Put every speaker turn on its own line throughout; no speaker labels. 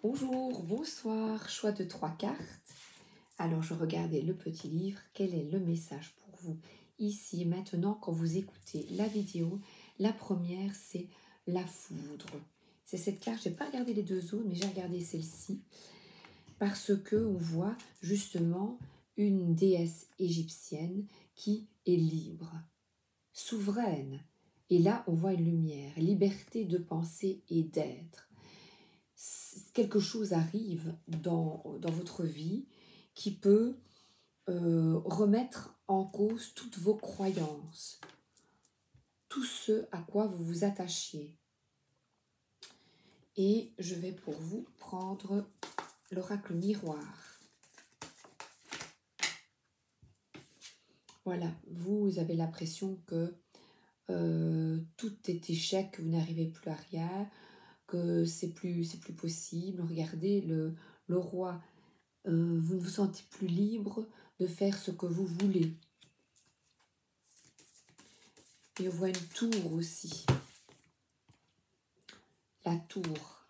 Bonjour, bonsoir, choix de 3 cartes. Alors je regardais le petit livre, quel est le message pour vous ici et maintenant quand vous écoutez la vidéo? La première c'est la foudre. C'est cette carte, je n'ai pas regardé les deux autres mais j'ai regardé celle-ci parce que on voit justement une déesse égyptienne qui est libre, souveraine. Et là on voit une lumière, liberté de penser et d'être. Quelque chose arrive dans votre vie qui peut remettre en cause toutes vos croyances, tout ce à quoi vous vous attachiez. Et je vais pour vous prendre l'oracle miroir. Voilà, vous avez l'impression que tout est échec, que vous n'arrivez plus à rien, que c'est plus possible. Regardez le roi, vous ne vous sentez plus libre de faire ce que vous voulez. Et on voit une tour aussi. La tour,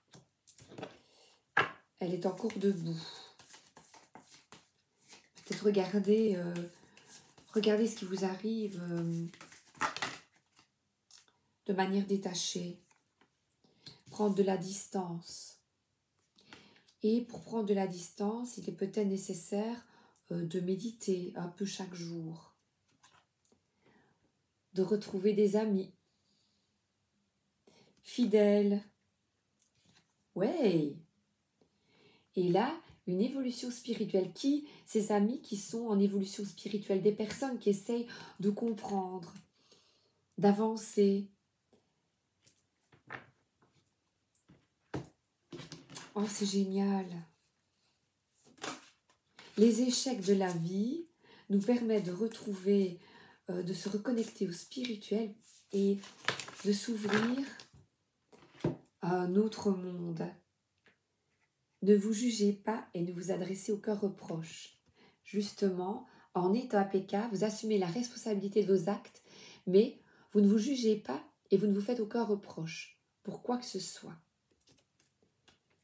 elle est encore debout. Peut-être regardez ce qui vous arrive de manière détachée. Prendre de la distance. Et pour prendre de la distance, il est peut-être nécessaire de méditer un peu chaque jour. De retrouver des amis fidèles. Ouais. Et là, une évolution spirituelle. Ces amis qui sont en évolution spirituelle, des personnes qui essayent de comprendre, d'avancer. Oh, c'est génial. Les échecs de la vie nous permettent de retrouver, de se reconnecter au spirituel et de s'ouvrir à un autre monde. Ne vous jugez pas et ne vous adressez aucun reproche. Justement, en étant APK, vous assumez la responsabilité de vos actes, mais vous ne vous jugez pas et vous ne vous faites aucun reproche pour quoi que ce soit.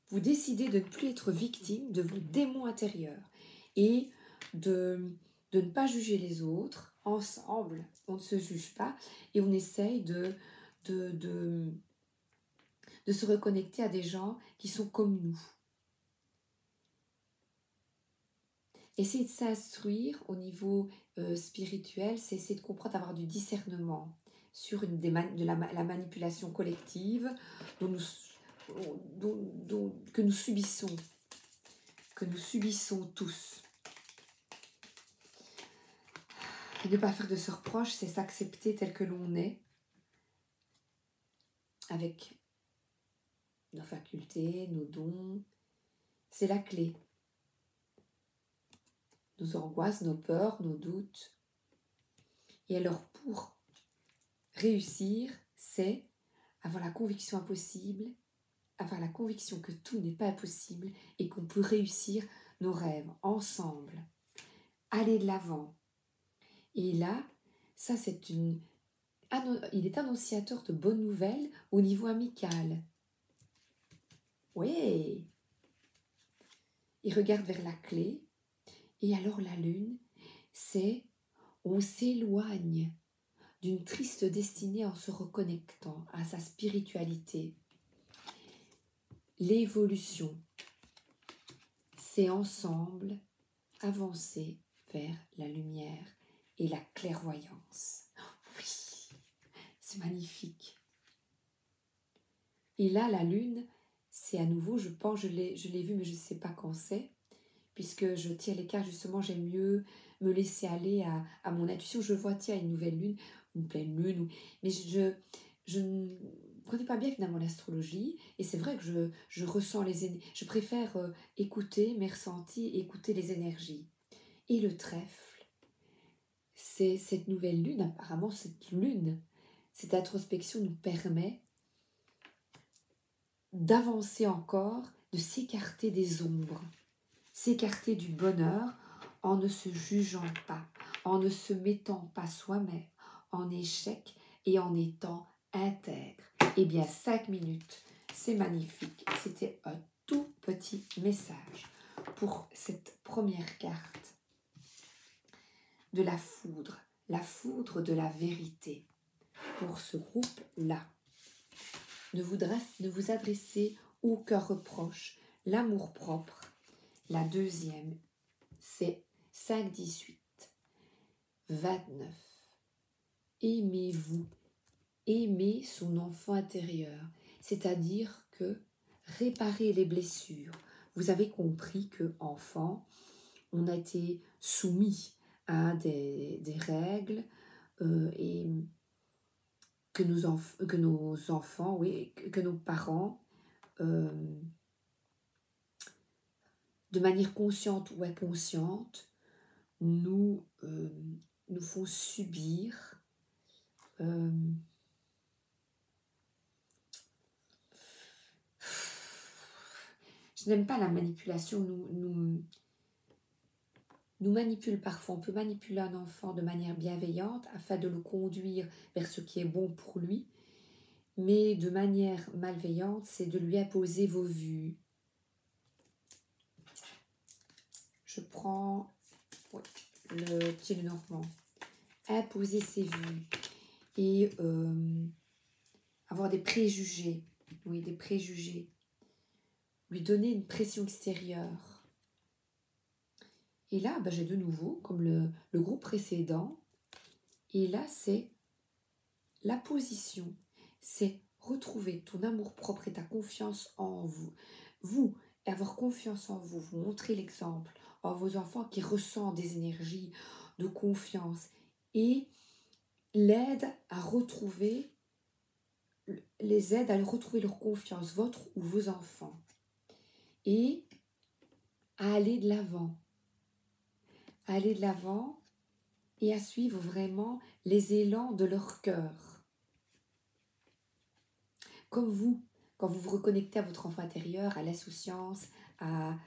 Vous décidez de ne plus être victime de vos démons intérieurs et de ne pas juger les autres. Ensemble, on ne se juge pas et on essaye de se reconnecter à des gens qui sont comme nous. Essayer de s'instruire au niveau spirituel, c'est essayer de comprendre, d'avoir du discernement sur la manipulation collective que nous subissons tous. Et ne pas faire de se reproches, c'est s'accepter tel que l'on est, avec nos facultés, nos dons. C'est la clé. Nos angoisses, nos peurs, nos doutes. Et alors pour réussir, c'est avoir la conviction impossible, avoir la conviction que tout n'est pas impossible et qu'on peut réussir nos rêves ensemble. Aller de l'avant. Et là, ça il est annonciateur de bonnes nouvelles au niveau amical. Oui. Il regarde vers la clé. Et alors la lune, c'est on s'éloigne d'une triste destinée en se reconnectant à sa spiritualité. L'évolution, c'est ensemble avancer vers la lumière et la clairvoyance. Oui, c'est magnifique. Et là, la lune, c'est à nouveau, je pense, je l'ai vu, mais je ne sais pas quand c'est, puisque je tire les cartes, justement, j'aime mieux me laisser aller à mon intuition. Je vois, tiens, une nouvelle lune, une pleine lune, mais je ne connais pas bien finalement l'astrologie, et c'est vrai que je ressens les énergies. Je préfère écouter mes ressentis, écouter les énergies. Et le trèfle, c'est cette nouvelle lune, apparemment cette lune, cette introspection nous permet d'avancer encore, de s'écarter des ombres, s'écarter du bonheur en ne se jugeant pas, en ne se mettant pas soi-même en échec et en étant intègre. Eh bien, 5 minutes, c'est magnifique. C'était un tout petit petit message pour cette première carte de la foudre de la vérité. Pour ce groupe-là, ne vous adressez aucun reproche, l'amour propre. La deuxième, c'est 5, 18, 29. Aimez-vous, aimez son enfant intérieur, c'est-à-dire que réparer les blessures. Vous avez compris que, enfant, on a été soumis à des règles et que nos enfants, oui, que nos parents, de manière consciente ou inconsciente, nous font subir je n'aime pas la manipulation, nous manipule parfois. On peut manipuler un enfant de manière bienveillante afin de le conduire vers ce qui est bon pour lui, mais de manière malveillante, c'est de lui imposer vos vues. Je prends le petit Lenormand. Imposer ses vues et avoir des préjugés. Oui, des préjugés. Lui donner une pression extérieure. Et là, j'ai de nouveau, comme le groupe précédent, et là, c'est la position. C'est retrouver ton amour propre et ta confiance en vous. Vous, avoir confiance en vous, vous montrer l'exemple à vos enfants qui ressentent des énergies de confiance et les aide à retrouver leur confiance, votre ou vos enfants, et à aller de l'avant. Aller de l'avant et à suivre vraiment les élans de leur cœur. Comme vous, quand vous vous reconnectez à votre enfant intérieur, à l'insouciance, à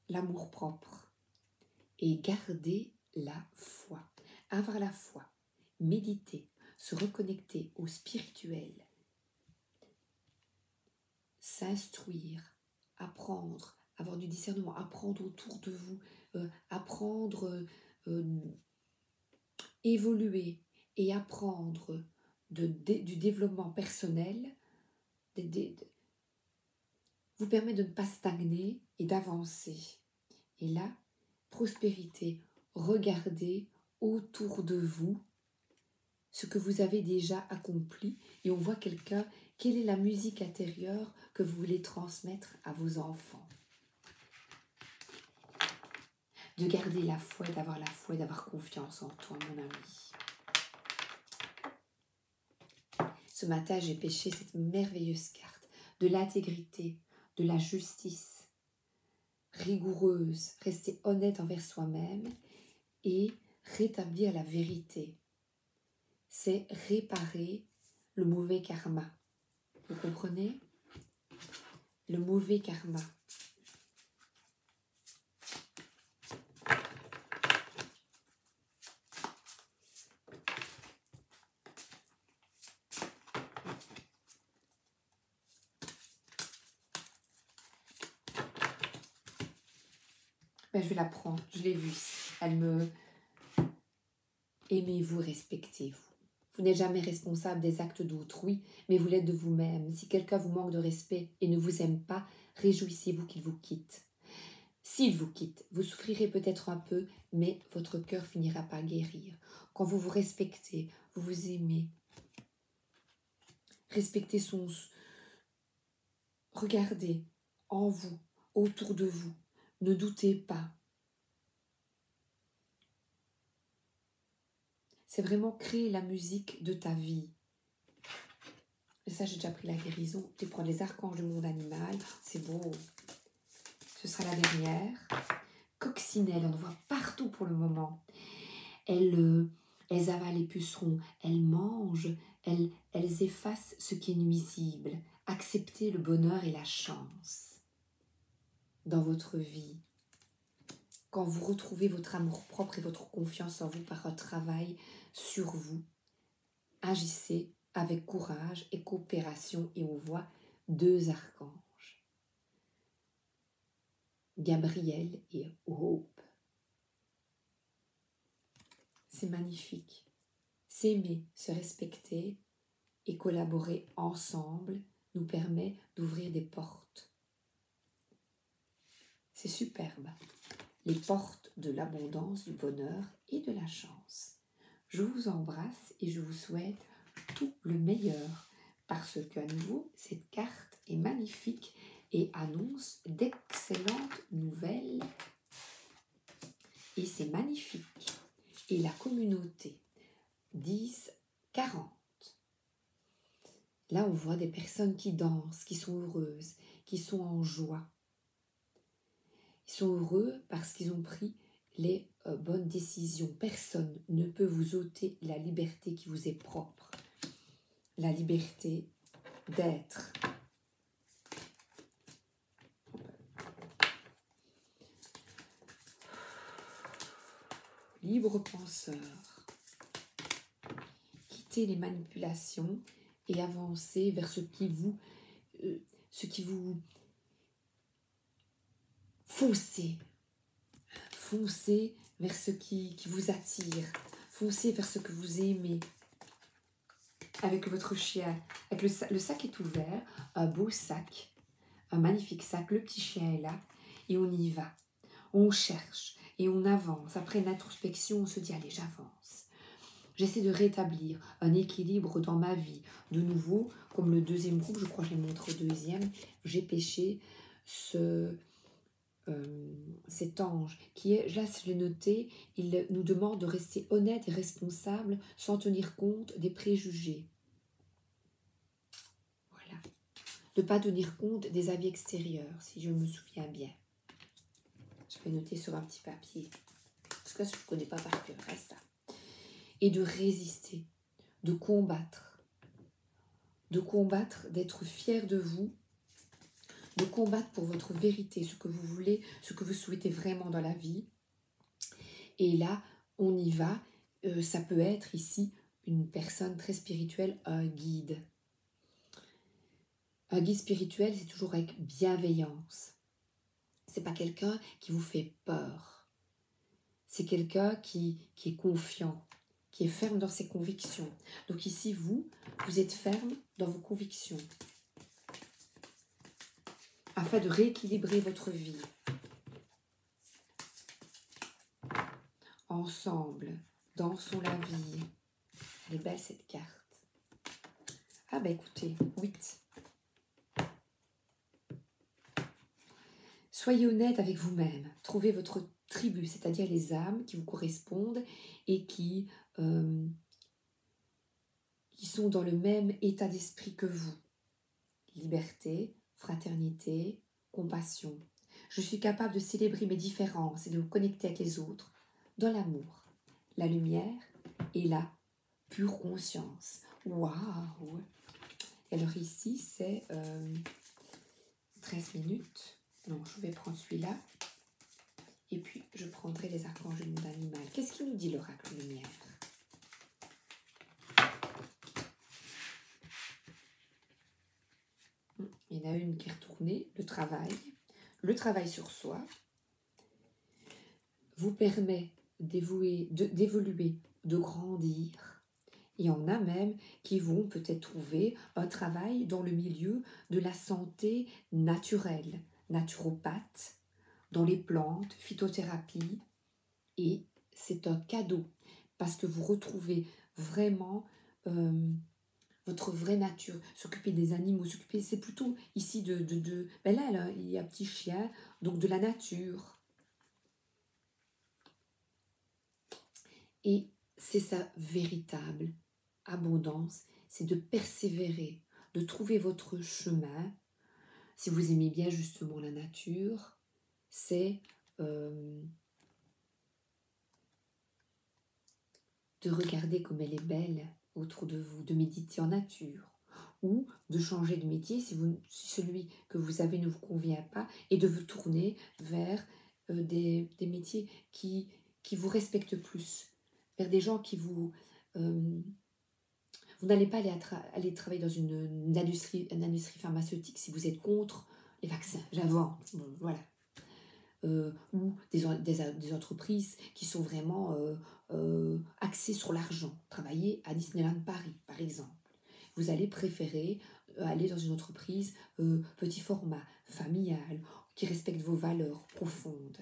l'amour-propre. Et garder la foi. Avoir la foi, méditer, se reconnecter au spirituel, s'instruire, apprendre, avoir du discernement, apprendre autour de vous, apprendre, évoluer et apprendre du développement personnel, vous permet de ne pas stagner et d'avancer. Et là, prospérité, regardez autour de vous ce que vous avez déjà accompli et on voit quelle est la musique intérieure que vous voulez transmettre à vos enfants. De garder la foi, d'avoir confiance en toi, mon ami. Ce matin, j'ai pêché cette merveilleuse carte de l'intégrité, de la justice, rigoureuse, rester honnête envers soi-même et rétablir la vérité. C'est réparer le mauvais karma. Vous comprenez? Le mauvais karma. Je vais la prendre, je l'ai vue. Aimez-vous, respectez-vous. Vous n'êtes jamais responsable des actes d'autrui, mais vous l'êtes de vous-même. Si quelqu'un vous manque de respect et ne vous aime pas, réjouissez-vous qu'il vous quitte. S'il vous quitte, vous souffrirez peut-être un peu, mais votre cœur finira par guérir. Quand vous vous respectez, vous vous aimez. Respectez son... Regardez en vous, autour de vous. Ne doutez pas. C'est vraiment créer la musique de ta vie. Et ça, j'ai déjà pris la guérison. Je vais prendre les archanges du monde animal. C'est beau. Ce sera la dernière. Coccinelle, on en voit partout pour le moment. Elles avalent les pucerons. Elles mangent. Elles effacent ce qui est nuisible. Acceptez le bonheur et la chance dans votre vie. Quand vous retrouvez votre amour-propre et votre confiance en vous par un travail sur vous, agissez avec courage et coopération et on voit 2 archanges, Gabriel et Hope. C'est magnifique. S'aimer, se respecter et collaborer ensemble nous permet d'ouvrir des portes. C'est superbe. Les portes de l'abondance, du bonheur et de la chance. Je vous embrasse et je vous souhaite tout le meilleur parce qu'à nouveau, cette carte est magnifique et annonce d'excellentes nouvelles. Et c'est magnifique. Et la communauté 10-40. Là, on voit des personnes qui dansent, qui sont heureuses, qui sont en joie. Ils sont heureux parce qu'ils ont pris les bonnes décisions. Personne ne peut vous ôter la liberté qui vous est propre. La liberté d'être. Libre penseur. Quittez les manipulations et avancez vers ce qui vous foncez vers ce qui vous attire, foncez vers ce que vous aimez. Avec votre chien, avec le sac est ouvert, un beau sac, un magnifique sac, le petit chien est là et on y va. On cherche et on avance. Après une introspection, on se dit allez, j'avance. J'essaie de rétablir un équilibre dans ma vie. De nouveau, comme le deuxième groupe, je crois que je l'ai montré au deuxième, j'ai pêché cet ange qui est, là je l'ai noté, il nous demande de rester honnête et responsable sans tenir compte des préjugés. Voilà. De ne pas tenir compte des avis extérieurs, si je me souviens bien. Je vais noter sur un petit papier, parce que là, je ne connais pas par cœur, reste ça. Et de résister, de combattre, d'être fier de vous, de combattre pour votre vérité, ce que vous voulez, ce que vous souhaitez vraiment dans la vie. Et là, on y va. Ça peut être ici une personne très spirituelle, un guide. Un guide spirituel, c'est toujours avec bienveillance. C'est pas quelqu'un qui vous fait peur. C'est quelqu'un qui est confiant, qui est ferme dans ses convictions. Donc ici, vous êtes ferme dans vos convictions. Afin de rééquilibrer votre vie. Ensemble, dansons la vie. Elle est belle cette carte. Ah ben écoutez, 8. Soyez honnête avec vous-même. Trouvez votre tribu, c'est-à-dire les âmes qui vous correspondent et qui sont dans le même état d'esprit que vous. Liberté, fraternité, compassion. Je suis capable de célébrer mes différences et de me connecter avec les autres dans l'amour, la lumière et la pure conscience. Waouh! Alors ici, c'est 13 minutes. Non, je vais prendre celui-là. Et puis, je prendrai les archanges du monde animal. Qu'est-ce qu'il nous dit l'oracle lumière? Il y en a une qui est retournée, le travail sur soi, vous permet d'évoluer, de grandir. Il y en a même qui vont peut-être trouver un travail dans le milieu de la santé naturelle, naturopathe, dans les plantes, phytothérapie. Et c'est un cadeau parce que vous retrouvez vraiment votre vraie nature, s'occuper des animaux, c'est plutôt ici ben là, il y a un petit chien, donc de la nature. Et c'est sa véritable abondance, c'est de persévérer, de trouver votre chemin. Si vous aimez bien justement la nature, c'est de regarder comme elle est belle autour de vous, de méditer en nature ou de changer de métier si celui que vous avez ne vous convient pas et de vous tourner vers des métiers qui vous respectent plus, vers des gens qui vous Vous n'allez pas aller travailler dans une industrie pharmaceutique si vous êtes contre les vaccins, j'invente, bon, voilà. Ou des entreprises qui sont vraiment axées sur l'argent. Travailler à Disneyland Paris, par exemple. Vous allez préférer aller dans une entreprise petit format, familiale, qui respecte vos valeurs profondes.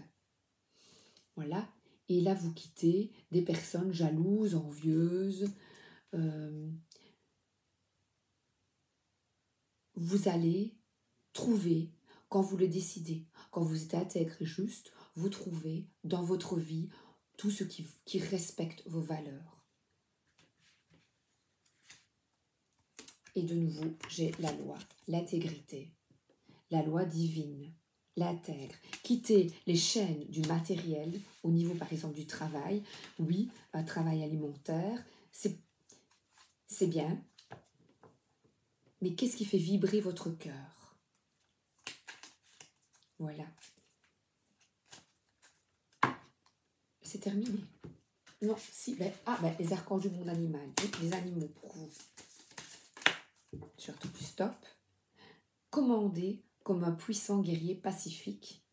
Voilà. Et là, vous quittez des personnes jalouses, envieuses. Vous allez trouver, quand vous le décidez, quand vous êtes intègre et juste, vous trouvez dans votre vie tout ce qui respecte vos valeurs. Et de nouveau, j'ai la loi, l'intégrité, la loi divine, l'intègre. Quitter les chaînes du matériel au niveau, par exemple, du travail. Oui, un travail alimentaire, c'est bien. Mais qu'est-ce qui fait vibrer votre cœur? Voilà. C'est terminé. Non, si, les archanges du monde animal. Les animaux pour vous. Surtout plus stop. Commandez comme un puissant guerrier pacifique.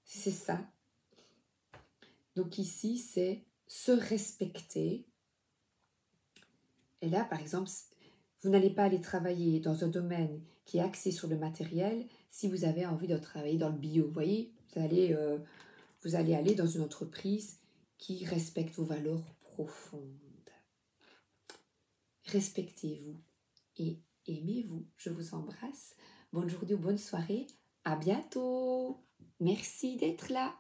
C'est ça. Donc ici, c'est se respecter. Et là, par exemple, vous n'allez pas aller travailler dans un domaine qui est axé sur le matériel si vous avez envie de travailler dans le bio. Vous voyez, vous allez aller dans une entreprise qui respecte vos valeurs profondes. Respectez-vous et aimez-vous. Je vous embrasse. Bonne journée ou bonne soirée. À bientôt. Merci d'être là.